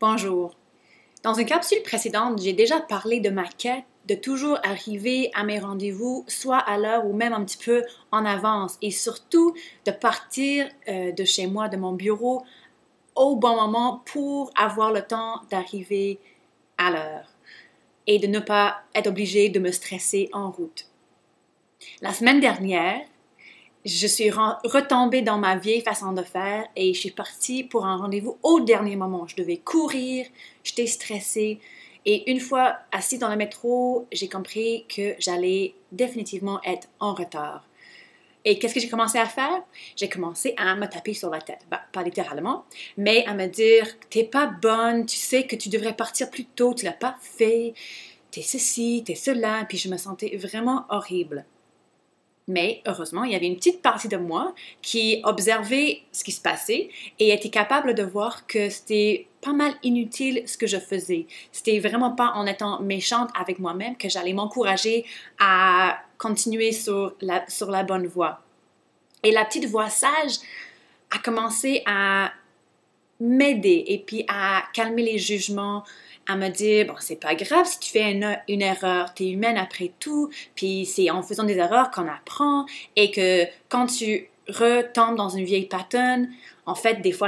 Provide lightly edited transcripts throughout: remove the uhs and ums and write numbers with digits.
Bonjour. Dans une capsule précédente, j'ai déjà parlé de ma quête de toujours arriver à mes rendez-vous, soit à l'heure ou même un petit peu en avance, et surtout de partir de chez moi, de mon bureau, au bon moment pour avoir le temps d'arriver à l'heure et de ne pas être obligé de me stresser en route. La semaine dernière, je suis retombée dans ma vieille façon de faire et je suis partie pour un rendez-vous au dernier moment. Je devais courir, j'étais stressée et une fois assise dans le métro, j'ai compris que j'allais définitivement être en retard. Et qu'est-ce que j'ai commencé à faire? J'ai commencé à me taper sur la tête. Ben, pas littéralement, mais à me dire « T'es pas bonne, tu sais que tu devrais partir plus tôt, tu l'as pas fait, t'es ceci, t'es cela. » Puis je me sentais vraiment horrible. Mais heureusement, il y avait une petite partie de moi qui observait ce qui se passait et était capable de voir que c'était pas mal inutile ce que je faisais. C'était vraiment pas en étant méchante avec moi-même que j'allais m'encourager à continuer sur la bonne voie. Et la petite voix sage a commencé à m'aider et puis à calmer les jugements, à me dire, bon, c'est pas grave si tu fais une erreur, t'es humaine après tout, puis c'est en faisant des erreurs qu'on apprend, et que quand tu retombes dans une vieille pattern, en fait, des fois,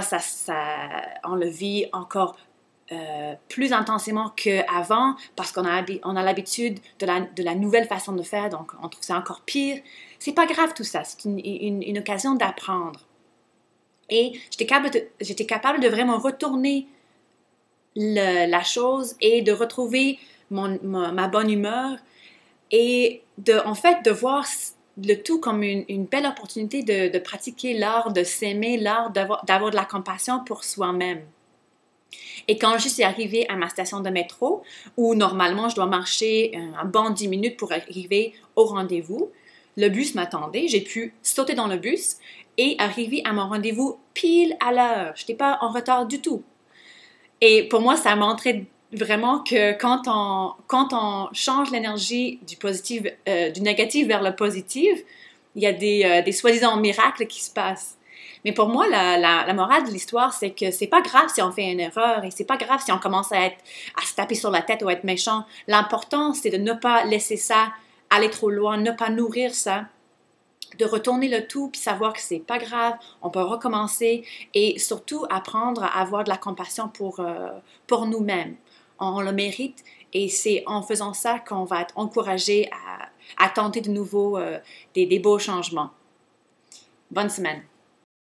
on le vit encore plus intensément qu'avant, parce qu'on a l'habitude de la nouvelle façon de faire, donc on trouve ça encore pire. C'est pas grave tout ça, c'est une occasion d'apprendre. Et j'étais capable de vraiment retourner la chose et de retrouver ma bonne humeur et en fait de voir le tout comme une belle opportunité de pratiquer l'art de s'aimer, l'art d'avoir de la compassion pour soi-même. Et quand je suis arrivée à ma station de métro, où normalement je dois marcher un bon 10 minutes pour arriver au rendez-vous, le bus m'attendait, j'ai pu sauter dans le bus et arriver à mon rendez-vous pile à l'heure. Je n'étais pas en retard du tout. Et pour moi, ça montrait vraiment que quand on change l'énergie du négatif vers le positif, il y a des soi-disant miracles qui se passent. Mais pour moi, la morale de l'histoire, c'est que c'est pas grave si on fait une erreur et c'est pas grave si on commence à se taper sur la tête ou à être méchant. L'important, c'est de ne pas laisser ça aller trop loin, ne pas nourrir ça, de retourner le tout puis savoir que c'est pas grave, on peut recommencer et surtout apprendre à avoir de la compassion pour nous-mêmes. On le mérite et c'est en faisant ça qu'on va être encouragé à tenter de nouveau des beaux changements. Bonne semaine.